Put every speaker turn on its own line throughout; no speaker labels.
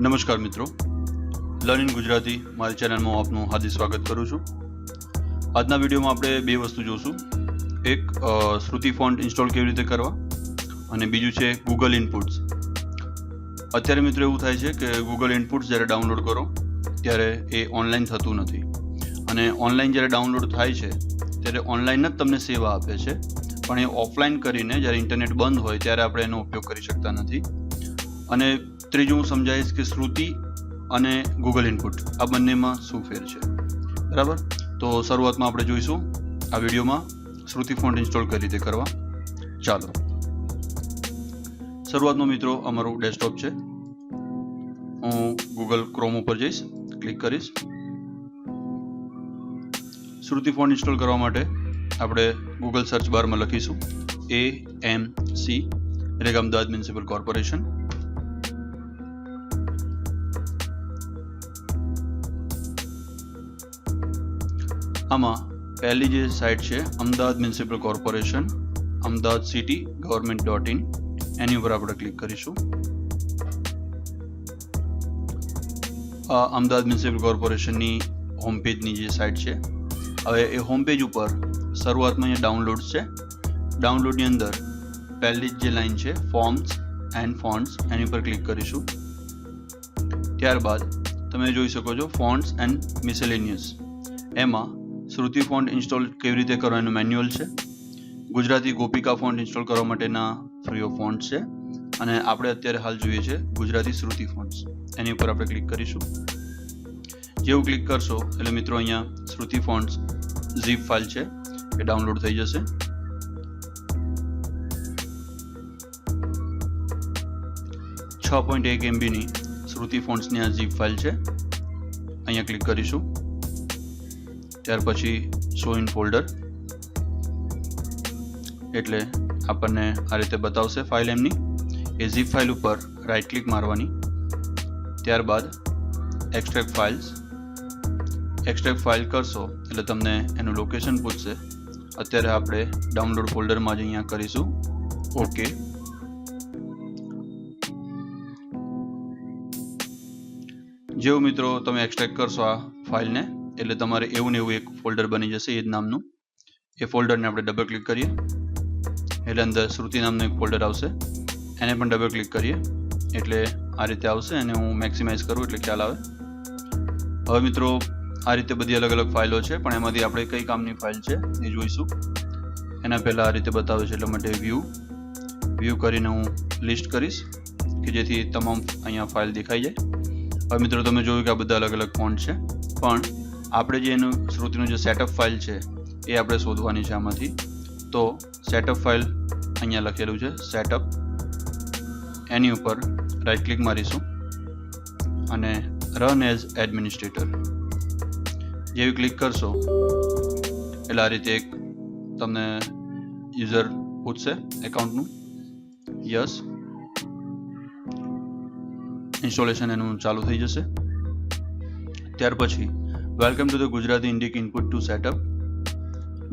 નમસ્કાર મિત્રો, learn in Gujarati મારી ચેનલમાં આપનું હાર્દિક સ્વાગત કરું છું। આજના વિડીયોમાં આપણે બે વસ્તુ જોશું, એક શ્રુતિ ફોન્ટ ઇન્સ્ટોલ કેવી રીતે કરવા અને બીજું છે ગૂગલ ઇનપુટ્સ। અત્યારે મિત્રો એવું થાય છે કે ગૂગલ ઇનપુટ્સ જ્યારે ડાઉનલોડ કરો ત્યારે એ ઓનલાઈન થતું નથી અને ઓનલાઈન જ્યારે ડાઉનલોડ થાય છે ત્યારે ઓનલાઈન જ તમને સેવા આપે છે, પણ એ ઓફલાઈન કરીને જ્યારે ઇન્ટરનેટ બંધ હોય ત્યારે આપણે એનો ઉપયોગ કરી શકતા નથી। અને ત્રીજું હું સમજાવીશ કે શ્રુતિ અને ગૂગલ ઇનપુટ આ બંનેમાં શું ફેર છે, બરાબર। તો શરૂઆતમાં આપણે જોઈશું આ વિડીયોમાં શ્રુતિ ફોન્ટ ઇન્સ્ટોલ કઈ રીતે કરવા। ચાલો, શરૂઆતમાં મિત્રો અમારું ડેસ્કટોપ છે, હું ગૂગલ ક્રોમ ઉપર જઈશ, ક્લિક કરીશ। શ્રુતિ ફોન્ટ ઇન્સ્ટોલ કરવા માટે આપણે ગૂગલ સર્ચ બારમાં લખીશું AMC એટલે કે અમદાવાદ મ્યુનિસિપલ કોર્પોરેશન। આમાં પહેલી જે સાઇટ છે Ahmedabad municipal corporation Ahmedabad city government, એની ઉપર આપણે ક્લિક કરીશું। આ અમદાવાદ મ્યુનિસિપલ કોર્પોરેશનની હોમ પેજની જે સાઇટ છે। હવે એ હોમ પેજ ઉપર શરૂઆતમાં અહીંયા ડાઉનલોડ્સ છે, ડાઉનલોડની અંદર પહેલી જ જે લાઈન છે ફોર્મ્સ એન્ડ ફોન્ટ્સ, એની ઉપર ક્લિક કરીશું। ત્યારબાદ તમે જોઈ શકો છો ફોન્ટ્સ એન્ડ મિસેલેનિયસ, એમાં શ્રુતિ ફોન્ટ ઇન્સ્ટોલ કેવી રીતે કરો એનું મેન્યુઅલ છે। ગુજરાતી ગોપિકા ફોન્ટ ઇન્સ્ટોલ કરવા માટેના ફ્રી ઓફ ફોન્ટ છે અને આપણે અત્યારે હાલ જોઈએ છે ગુજરાતી શ્રુતિ ફોન્ટ્સ, એની ઉપર આપણે ક્લિક કરીશું। જેવું ક્લિક કરશો એટલે મિત્રો અહીંયા શ્રુતિ ફોન્ટ્સ ઝીપ ફાઇલ છે એ ડાઉનલોડ થઈ જશે। .1 MB ની શ્રુતિ ફોન્ટ્સની આ ઝીપ ફાઇલ છે, અહીંયા ક્લિક કરીશું। ત્યાર પછી શો ઇન ફોલ્ડર એટલે આપણને આ રીતે બતાવશે ફાઇલ એમની। એ ઝીપ ફાઇલ ઉપર રાઇટ ક્લિક મારવાની, ત્યારબાદ એક્સટ્રેક્ટ ફાઇલ્સ, એક્સટ્રેક્ટ ફાઇલ કરશો એટલે તમને એનું લોકેશન પૂછશે। અત્યારે આપણે ડાઉનલોડ ફોલ્ડરમાં જ અહીંયા કરીશું ઓકે। જેવું મિત્રો તમે એક્સટ્રેક્ટ કરશો આ ફાઇલને એટલે તમારે એવું ને એવું એક ફોલ્ડર બની જશે એ જ નામનું। એ ફોલ્ડરને આપણે ડબલ ક્લિક કરીએ એટલે અંદર શ્રુતિ નામનું એક ફોલ્ડર આવશે, એને પણ ડબલ ક્લિક કરીએ એટલે આ રીતે આવશે અને હું મેક્સિમાઇઝ કરું એટલે ખ્યાલ આવે। હવે મિત્રો આ રીતે બધી અલગ અલગ ફાઇલો છે, પણ એમાંથી આપણે કઈ કામની ફાઇલ છે એ જોઈશું। એના પહેલાં આ રીતે બતાવે છે, એટલા માટે વ્યૂ કરીને હું લિસ્ટ કરીશ કે જેથી તમામ અહીંયા ફાઇલ દેખાઈ જાય। હવે મિત્રો તમે જોયું કે આ બધા અલગ અલગ ફોન્ટ છે, પણ આપણે જે એનું શ્રુતિનું જે સેટઅપ ફાઇલ છે એ આપણે શોધવાની છે આમાંથી। તો સેટઅપ ફાઇલ અહીંયા લખેલું છે સેટઅપ, એની ઉપર રાઇટ ક્લિક મારીશું અને રન એઝ એડમિનિસ્ટ્રેટર જેવી ક્લિક કરશો એટલે આ રીતે એક તમને યુઝર પૂછશે એકાઉન્ટનું, યસ, ઇન્સ્ટોલેશન એનું ચાલુ થઈ જશે। ત્યાર પછી welcome to the Gujarati Indic input to setup,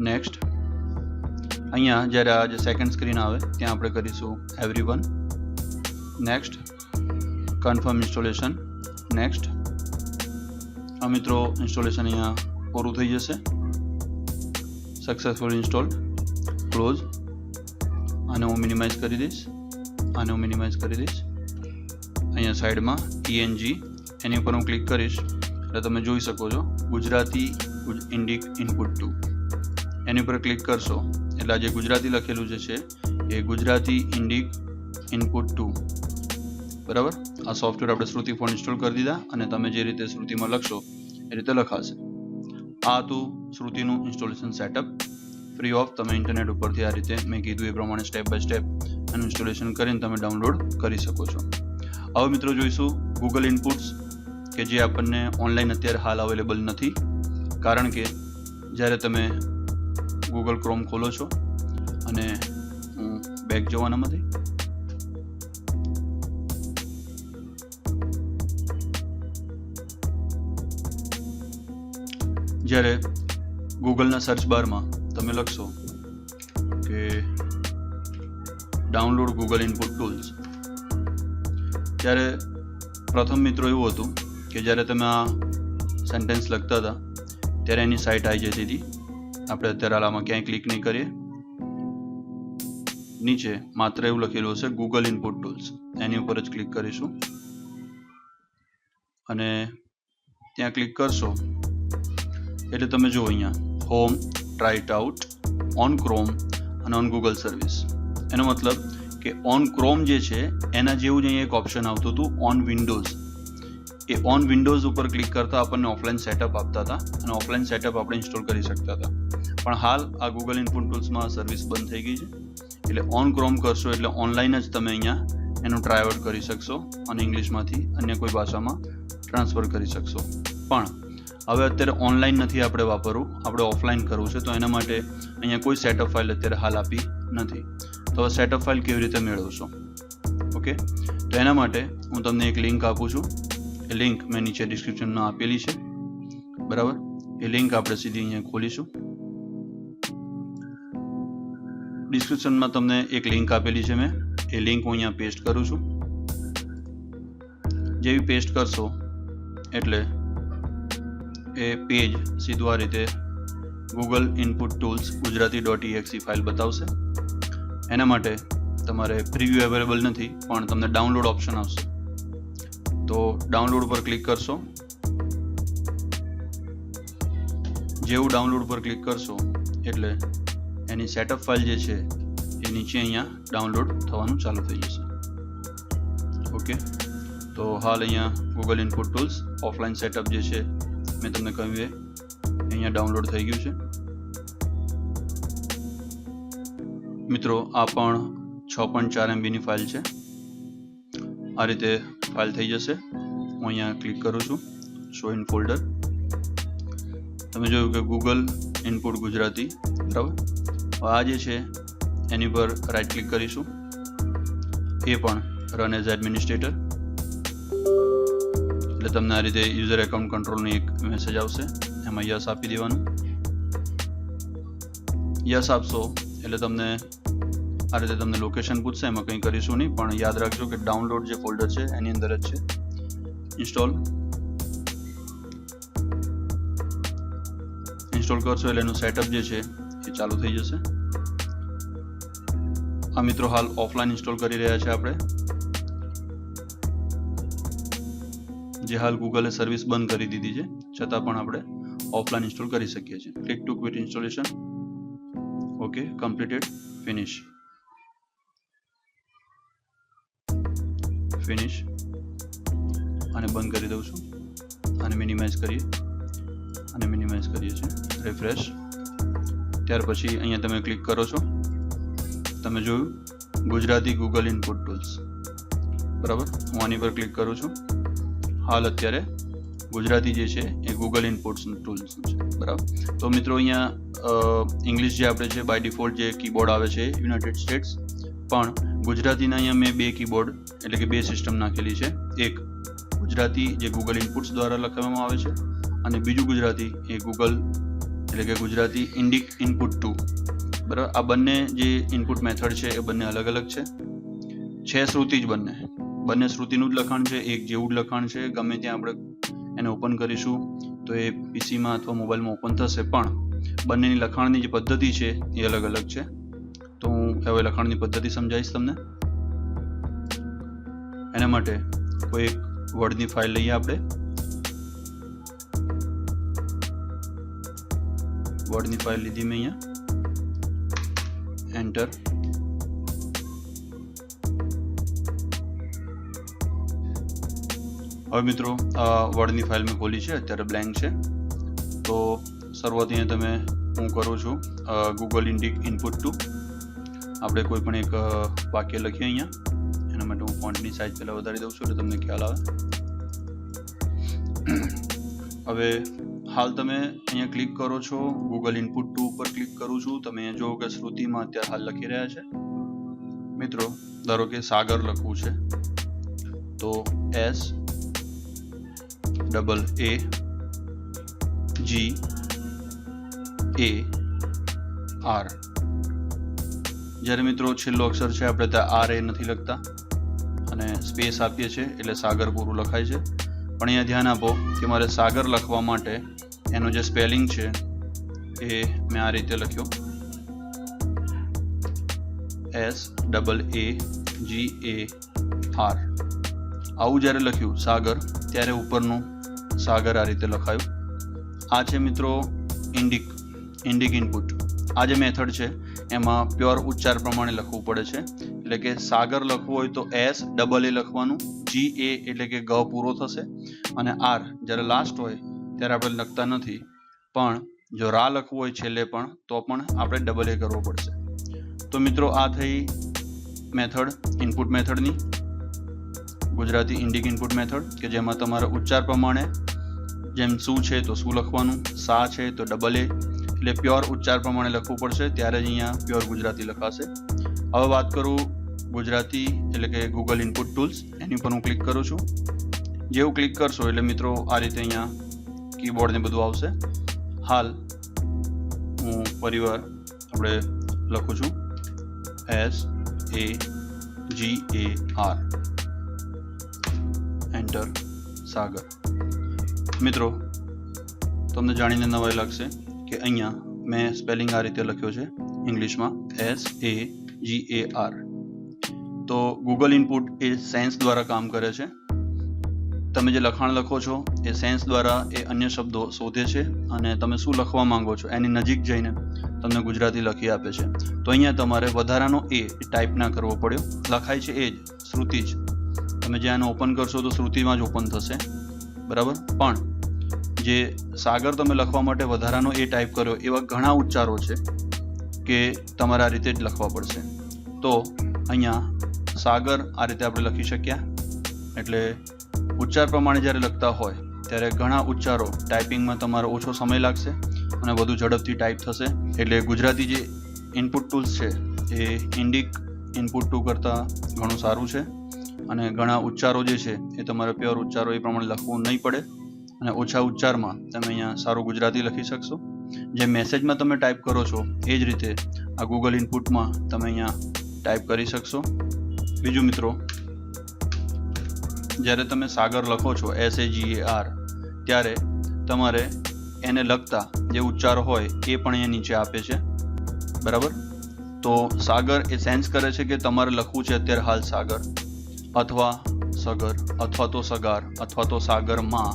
next. અહીંયા જ્યારે આ જે સેકન્ડ સ્ક્રીન આવે ત્યાં આપણે કરીશું everyone, next, confirm installation, next. આ મિત્રો ઇન્સ્ટોલેશન અહીંયા પૂરું થઈ જશે, સક્સેસફુલ ઇન્સ્ટોલ્ડ, ક્લોઝ। આને હું મિનિમાઇઝ કરી દઈશ, આને હું મિનિમાઇઝ કરી દઈશ। અહીંયા સાઈડમાં ENG એની ઉપર હું ક્લિક કરીશ એટલે તમે જોઈ શકો છો ગુજરાતી ઇન્ડિક ઇનપુટ 2, એની ઉપર ક્લિક કરશો એટલે આ જે ગુજરાતી લખેલું જે છે એ ગુજરાતી ઇન્ડિક ઇનપુટ 2, બરાબર। આ સોફ્ટવેર આપણે શ્રુતિ ફોન્ટ ઇન્સ્ટોલ કરી દીધા અને તમે જે રીતે શ્રુતિમાં લખશો એ રીતે લખાશે। આ હતું શ્રુતિનું ઇન્સ્ટોલેશન સેટઅપ, ફ્રી ઓફ। તમે ઇન્ટરનેટ ઉપરથી આ રીતે મેં કીધું એ પ્રમાણે સ્ટેપ બાય સ્ટેપ એનું ઇન્સ્ટોલેશન કરીને તમે ડાઉનલોડ કરી શકો છો। હવે મિત્રો જોઈશું ગૂગલ ઇનપુટ્સ કે જે આપણને ઓનલાઈન અત્યારે હાલ અવેલેબલ નથી, કારણ કે જ્યારે તમે ગૂગલ ક્રોમ ખોલો છો અને હું બેક જવાનામાંથી જ્યારે ગૂગલના સર્ચ બારમાં તમે લખશો કે ડાઉનલોડ ગૂગલ ઇનપુટ ટૂલ્સ, ત્યારે પ્રથમ મિત્રો એવું હતું કે જ્યારે તમે આ સેન્ટેન્સ લખતા હતા ત્યારે એની સાઇટ આવી જતી હતી. આપણે અત્યારે આમાં ક્યાંય ક્લિક નહીં કરીએ. નીચે માત્ર એવું લખેલું હશે ગૂગલ ઇનપુટ ટૂલ્સ, એની ઉપર જ ક્લિક કરીશું અને ત્યાં ક્લિક કરશો એટલે તમે જુઓ અહીંયા home, try it out, on chrome અને ઓન ગૂગલ સર્વિસ. એનો મતલબ કે ઓન ક્રોમ જે છે એના જેવું જ અહીંયા એક ઓપ્શન આવતું હતું on Windows. A on Windows ઉપર ક્લિક કરતા આપણને ઓફલાઈન સેટઅપ આપતા હતા અને ઓફલાઈન સેટઅપ આપણે ઇન્સ્ટોલ કરી શકતા હતા. પણ હાલ આ ગૂગલ ઇનપુટ ટૂલ્સમાં સર્વિસ બંધ થઈ ગઈ છે. એટલે ઓન ક્રોમ કરશો એટલે ઓનલાઈન જ તમે અહીંયા એનું ટ્રાય આઉટ કરી શકશો અને ઇંગ્લિશમાંથી અન્ય કોઈ ભાષામાં ટ્રાન્સફર કરી શકશો. પણ હવે અત્યારે ઓનલાઈન નથી આપણે વાપરવું, આપણે ઓફલાઈન કરવું છે. તો એના માટે અહીંયા કોઈ સેટઅપ ફાઇલ અત્યારે હાલ આપી નથી. તો હવે સેટઅપ ફાઇલ કેવી રીતે મેળવશો? ઓકે, તો એના માટે હું તમને એક લિંક આપું છું. એ લિંક મેં નીચે ડિસ્ક્રિપ્શનમાં આપેલી છે, બરાબર? એ લિંક આપણે સીધી અહીંયા ખોલીશું. ડિસ્ક્રિપ્શનમાં તમને એક લિંક આપેલી છે મેં, એ લિંક હું અહીંયા પેસ્ટ કરું છું. જેવી પેસ્ટ કરશો એટલે એ પેજ સીધું આ રીતે ગૂગલ ઇનપુટ ટૂલ્સ ગુજરાતી.exe ફાઇલ બતાવશે. એના માટે તમારે પ્રીવ્યુ અવેલેબલ નથી, પણ તમને ડાઉનલોડ ઓપ્શન આવશે. તો ડાઉનલોડ પર ક્લિક કરશો. જેવું ડાઉનલોડ પર ક્લિક કરશો એટલે એની સેટઅપ ફાઇલ જે છે એ નીચે અહીંયા ડાઉનલોડ થવાનું ચાલુ થઈ જશે. ઓકે, તો હાલ અહીંયા Google input tools offline setup જે છે મેં તમને કહ્યું એ અહીંયા ડાઉનલોડ થઈ ગયું છે. મિત્રો આ પણ 6.4 MB ની ફાઇલ છે. આ રીતે ફાઇલ થઈ જશે. હું અહીંયા ક્લિક કરું છું શો ઇન ફોલ્ડર. તમે જોયું કે ગૂગલ ઇનપુટ ગુજરાતી, બરાબર? આ જે છે એની પર રાઈટ ક્લિક કરીશું. એ પણ રન એઝ એડમિનિસ્ટ્રેટર. એટલે તમને આ રીતે યુઝર એકાઉન્ટ કંટ્રોલની એક મેસેજ આવશે. એમાં યસ આપી દેવાનું. યસ આપશો એટલે તમને આ રીતે તમને લોકેશન પૂછશે. એમાં કંઈ કરીશું નહીં, પણ યાદ રાખજો કે ડાઉનલોડ જે ફોલ્ડર છે એની અંદર જ છે. ઇન્સ્ટોલ કરશો એટલે એનું સેટઅપ જે છે એ ચાલુ થઈ જશે. આ મિત્રો હાલ ઓફલાઈન ઇન્સ્ટોલ કરી રહ્યા છે આપણે, જે હાલ ગૂગલે સર્વિસ બંધ કરી દીધી છે, છતાં પણ આપણે ઓફલાઈન ઇન્સ્ટોલ કરી શકીએ છીએ. Click two quit installation. Okay, completed. Finish અને બંધ કરી દઉં છું. આને મિનિમાઇઝ કરીએ છીએ. રિફ્રેશ. ત્યાર પછી અહીંયા તમે ક્લિક કરો છો. તમે જોયું ગુજરાતી ગૂગલ ઇનપુટ ટૂલ્સ, બરાબર? હું આની પર ક્લિક કરું છું. હાલ અત્યારે ગુજરાતી જે છે એ ગૂગલ ઇનપુટ ટૂલ્સ છે, બરાબર? તો મિત્રો અહીંયા ઇંગ્લિશ જે આપણે છે બાય ડિફોલ્ટ જે કીબોર્ડ આવે છે યુનાઇટેડ સ્ટેટ્સ, પણ ગુજરાતીના અહીંયા મેં 2 કીબોર્ડ એટલે કે 2 સિસ્ટમ નાખેલી છે. એક ગુજરાતી જે ગૂગલ ઇનપુટ્સ દ્વારા લખવામાં આવે છે અને બીજું ગુજરાતી એ ગૂગલ એટલે કે ગુજરાતી ઇન્ડિક ઇનપુટ 2, બરાબર? આ બંને જે ઇનપુટ મેથડ છે એ બંને અલગ અલગ છે શ્રુતિ જ બંને શ્રુતિનું જ લખાણ છે, એક જેવું જ લખાણ છે. ગમે ત્યાં આપણે એને ઓપન કરીશું તો એ પીસીમાં અથવા મોબાઈલમાં ઓપન થશે, પણ બંનેની લખાણની જે પદ્ધતિ છે એ અલગ અલગ છે. તો હું હવે લખાણની પદ્ધતિ સમજાવીશ તમને. એના માટે કોઈ એક વર્ડની ફાઇલ લઈએ આપણે. વર્ડની ફાઇલ લીધી મેં અહીંયા. એન્ટર. હવે મિત્રો આ વર્ડની ફાઇલ મેં ખોલી છે, અત્યારે બ્લેન્ક છે. તો શરૂઆત અહીંયા તમે હું કરું છું ગૂગલ ઇનપુટ 2. આપણે કોઈ પણ એક વાક્ય લખીએ અહીંયા. એના માટે હું ફોન્ટની સાઇઝ પહેલાં વધારી દઉં છું એટલે તમને ખ્યાલ આવે. હવે હાલ તમે અહીંયા ક્લિક કરો છો, ગૂગલ ઇનપુટ 2 ઉપર ક્લિક કરું છું. તમે અહીંયા જુઓ કે શ્રુતિમાં અત્યારે હાલ લખી રહ્યા છે. મિત્રો ધારો કે સાગર લખવું છે તો SAAGAR. જ્યારે મિત્રો છેલ્લો અક્ષર છે આપણે ત્યાં RA નથી લખતા, અને અને સ્પેસ આપીએ છીએ એટલે સાગર પૂરું લખાય છે. પણ અહીંયા ધ્યાન આપો કે મારે સાગર લખવા માટે એનો જે સ્પેલિંગ છે એ મેં આ રીતે લખ્યો, SAAGAR. આવું જ્યારે લખ્યું સાગર, ત્યારે ઉપરનું સાગર આ રીતે લખાયું. આ છે મિત્રો ઇન્ડિક ઇનપુટ. આ જે મેથડ છે એમાં પ્યોર ઉચ્ચાર પ્રમાણે લખવું પડે છે. એટલે કે સાગર લખવું હોય તો SAA લખવાનું, GA એટલે કે ગ પૂરો થશે, અને R જ્યારે લાસ્ટ હોય ત્યારે આપણે લખતા નથી, પણ જો રા લખવું હોય છેલ્લે પણ તો પણ આપણે AA કરવો પડશે. તો મિત્રો આ થઈ મેથડ ઇનપુટ મેથડની, ગુજરાતી ઇન્ડિક ઇનપુટ મેથડ, કે જેમાં તમારે ઉચ્ચાર પ્રમાણે જેમ શું છે તો શું લખવાનું, સા છે તો AA, એટલે પ્યોર ઉચ્ચાર પ્રમાણે લખવું પડશે, ત્યારે જ અહીંયા પ્યોર ગુજરાતી લખાશે. હવે વાત કરું ગુજરાતી એટલે કે ગૂગલ ઇનપુટ ટૂલ્સ, એની ઉપર હું ક્લિક કરું છું. જેવું ક્લિક કરશો એટલે મિત્રો આ રીતે અહીંયા કીબોર્ડ ને બધું આવશે. હાલ હું ફરીવાર આપણે લખું છું SAGAR, એન્ટર, સાગર. મિત્રો તમને જાણીને નવાઈ લાગશે કે અહીંયા મેં સ્પેલિંગ આ રીતે લખ્યો છે ઇંગ્લિશમાં SAGAR. તો ગૂગલ ઇનપુટ એ સેન્સ દ્વારા કામ કરે છે. તમે જે લખાણ લખો છો એ સેન્સ દ્વારા એ અન્ય શબ્દો શોધે છે અને તમે શું લખવા માંગો છો એની નજીક જઈને તમને ગુજરાતી લખી આપે છે. તો અહીંયા તમારે વધારાનો એ ટાઈપ ના કરવો પડ્યો, લખાય છે એ જ, શ્રુતિ જ. તમે જે આને ઓપન કરશો તો શ્રુતિમાં જ ઓપન થશે, બરાબર. પણ જે સાગર તમે લખવા માટે વધારાનો એ ટાઈપ કર્યો એવા ઘણા ઉચ્ચારો છે કે તમારે આ રીતે જ લખવા પડશે. તો અહીંયા સાગર આ રીતે આપણે લખી શક્યા. એટલે ઉચ્ચાર પ્રમાણે જ્યારે લખતા હોય ત્યારે ઘણા ઉચ્ચારો ટાઈપિંગમાં તમારો ઓછો સમય લાગશે અને વધુ ઝડપથી ટાઈપ થશે. એટલે ગુજરાતી જે ઇનપુટ ટૂલ્સ છે એ ઇન્ડિક ઇનપુટ ટુ કરતાં ઘણું સારું છે, અને ઘણા ઉચ્ચારો જે છે એ તમારે પ્યોર ઉચ્ચારો એ પ્રમાણે લખવું નહીં પડે, અને ઓછા ઉચ્ચારમાં તમે અહીંયા સારું ગુજરાતી લખી શકશો. જે મેસેજમાં તમે ટાઈપ કરો છો એ જ રીતે આ ગૂગલ ઇનપુટમાં તમે અહીંયા ટાઈપ કરી શકશો. બીજું મિત્રો, જ્યારે તમે સાગર લખો છો SAGAR, ત્યારે તમારે એને લગતા જે ઉચ્ચારો હોય એ પણ અહીંયા નીચે આપે છે, બરાબર. તો સાગર એ સેન્સ કરે છે કે તમારે લખવું છે અત્યારે હાલ સાગર, અથવા સગર, અથવા તો સગાર, અથવા તો સાગરમાં,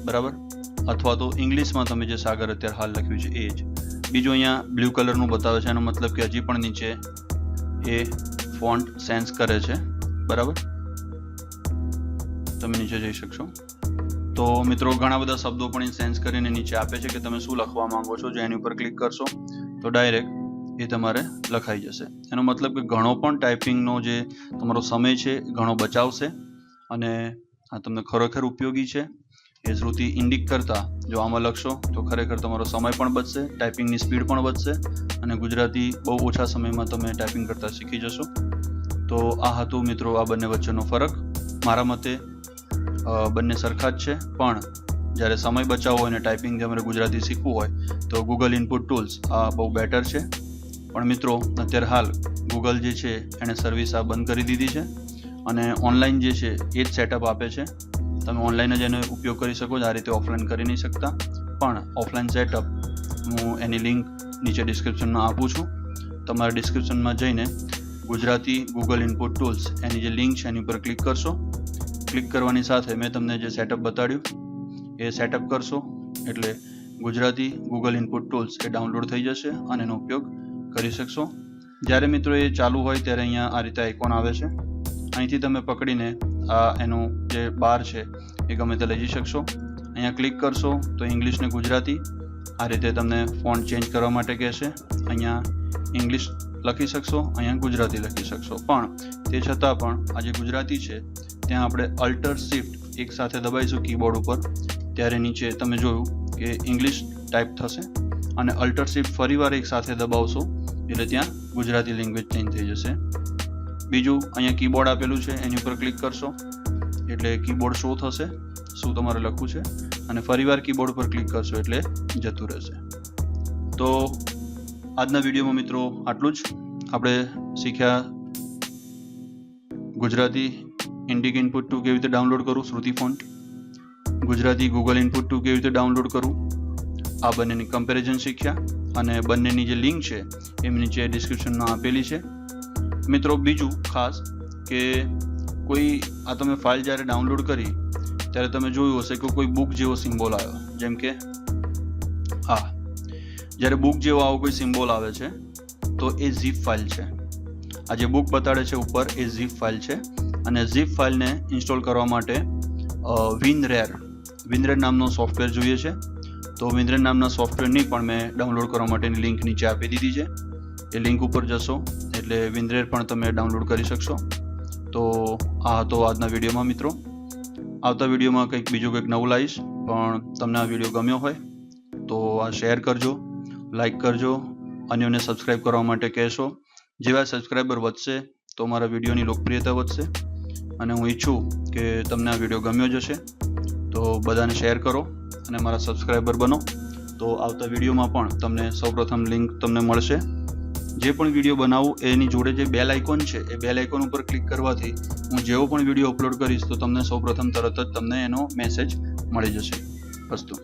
બરાબર. અથવા તો ઇંગ્લિશમાં તમે જે સાગર અત્યારે હાલ લખ્યું છે એ જ. બીજું અહીંયા બ્લુ કલરનું બતાવે છે, એનો મતલબ કે હજી પણ નીચે એ ફોન્ટ સેન્સ કરે છે, બરાબર. તમે નીચે જઈ શકશો. તો મિત્રો ઘણા બધા શબ્દો પણ સેન્સ કરીને નીચે આપે છે કે તમે શું લખવા માંગો છો. જો એની ઉપર ક્લિક કરશો તો ડાયરેક્ટ એ તમારે લખાઈ જશે. એનો મતલબ કે ઘણો પણ ટાઈપિંગનો જે તમારો સમય છે ઘણો બચાવશે, અને આ તમને ખરેખર ઉપયોગી છે. એ શ્રુતિ ઇન્ડિક કરતાં જો આમાં લખશો તો ખરેખર તમારો સમય પણ બચશે, ટાઈપિંગની સ્પીડ પણ વધશે, અને ગુજરાતી બહુ ઓછા સમયમાં તમે ટાઈપિંગ કરતાં શીખી જશો. તો આ હતું મિત્રો આ બંને વચ્ચેનો ફરક. મારા મતે બંને સરખા જ છે, પણ જ્યારે સમય બચાવવો હોય અને ટાઈપિંગ તમારે ગુજરાતી શીખવું હોય તો ગૂગલ ઇનપુટ ટૂલ્સ આ બહુ બેટર છે. પણ મિત્રો અત્યારે હાલ ગૂગલ જે છે એણે સર્વિસ આ બંધ કરી દીધી છે, અને ઓનલાઈન જે છે એ જ સેટઅપ આપે છે. તમે ઓનલાઈન જ એનો ઉપયોગ કરી શકો છો, આ રીતે ઓફલાઈન કરી નહીં શકતા. પણ ઓફલાઈન સેટઅપ હું એની લિંક નીચે ડિસ્ક્રિપ્શનમાં આપું છું. તમારે ડિસ્ક્રિપ્શનમાં જઈને ગુજરાતી ગૂગલ ઇનપુટ ટૂલ્સ એની જે લિંક છે એની ઉપર ક્લિક કરશો. ક્લિક કરવાની સાથે મેં તમને જે સેટઅપ બતાડ્યું એ સેટઅપ કરશો એટલે ગુજરાતી ગૂગલ ઇનપુટ ટૂલ્સ એ ડાઉનલોડ થઈ જશે અને એનો ઉપયોગ કરી શકશો. જ્યારે મિત્રો એ ચાલુ હોય ત્યારે અહીંયા આ રીતે આઇકોન આવે છે, અહીંથી તમે પકડીને આ એનું જે બાર છે એ ગમે તે લઈ જઈ શકશો. અહીંયા ક્લિક કરશો તો ઇંગ્લિશ ને ગુજરાતી આ રીતે તમને ફોન્ટ ચેન્જ કરવા માટે કહેશે. અહીંયા ઇંગ્લિશ લખી શકશો, અહીંયા ગુજરાતી લખી શકશો. પણ તે છતાં પણ આ જે ગુજરાતી છે ત્યાં આપણે અલ્ટર શિફ્ટ એક સાથે દબાઈશું કીબોર્ડ ઉપર, ત્યારે નીચે તમે જોયું કે ઇંગ્લિશ ટાઈપ થશે, અને અલ્ટર શિફ્ટ ફરીવાર એક સાથે દબાવશો એટલે ત્યાં ગુજરાતી લેંગ્વેજ ચેન્જ થઈ જશે. બીજું અહીંયા કીબોર્ડ આપેલું છે એની ઉપર ક્લિક કરશો એટલે કીબોર્ડ શો થશે શું તમારે લખવું છે, અને ફરીવાર કીબોર્ડ પર ક્લિક કરશો એટલે જતું રહેશે. તો આજના વિડીયોમાં મિત્રો આટલું જ. આપણે શીખ્યા ગુજરાતી ઇન્ડિક ઇનપુટ 2 કેવી રીતે ડાઉનલોડ કરું, શ્રુતિ ફોન્ટ, ગુજરાતી ગૂગલ ઇનપુટ 2 કેવી રીતે ડાઉનલોડ કરું, આ બંનેની કમ્પેરિઝન શીખ્યા અને બંનેની જે લિંક છે એમની નીચે ડિસ્ક્રિપ્શનમાં આપેલી છે. મિત્રો બીજું ખાસ કે કોઈ આ તમે ફાઇલ જ્યારે ડાઉનલોડ કરી ત્યારે તમે જોયું હશે કે કોઈ બુક જેવો સિમ્બોલ આવ્યો, જેમ કે આ જ્યારે બુક જેવો આવો કોઈ સિમ્બોલ આવે છે તો એ ઝીપ ફાઇલ છે. આ જે બુક બતાડે છે ઉપર એ ઝીપ ફાઇલ છે અને ઝીપ ફાઇલને ઇન્સ્ટોલ કરવા માટે વિનરેર નામનો સોફ્ટવેર જોઈએ છે. તો વિનરેર નામના સોફ્ટવેરની પણ મેં ડાઉનલોડ કરવા માટેની લિંક નીચે આપી દીધી છે. એ લિંક ઉપર જશો એટલે વિનરેર પણ તમે ડાઉનલોડ કરી શકશો. તો આ હતો આજના વિડીયોમાં મિત્રો. આવતા વિડીયોમાં બીજું કંઈક નવું લાવીશ, પણ તમને આ વિડીયો ગમ્યો હોય તો આ શેર કરજો, લાઈક કરજો, અન્યોને સબસ્ક્રાઈબ કરવા માટે કહેશો. જેવા સબસ્ક્રાઈબર વધશે તો મારા વિડીયોની લોકપ્રિયતા વધશે અને હું ઈચ્છું કે તમને આ વિડીયો ગમ્યો જ હશે તો બધાને શેર કરો અને મારા સબસ્ક્રાઈબર બનો. તો આવતા વિડીયોમાં પણ તમને સૌપ્રથમ લિંક તમને મળશે. જે પણ વિડીયો બનાવું એની જોડે જે બેલ આઇકોન છે એ બેલ આઇકોન ઉપર ક્લિક કરવાથી હું જેવો પણ વિડીયો અપલોડ કરીશ તો તમને સૌપ્રથમ તરત જ તમને એનો મેસેજ મળી જશે. અસ્તુ.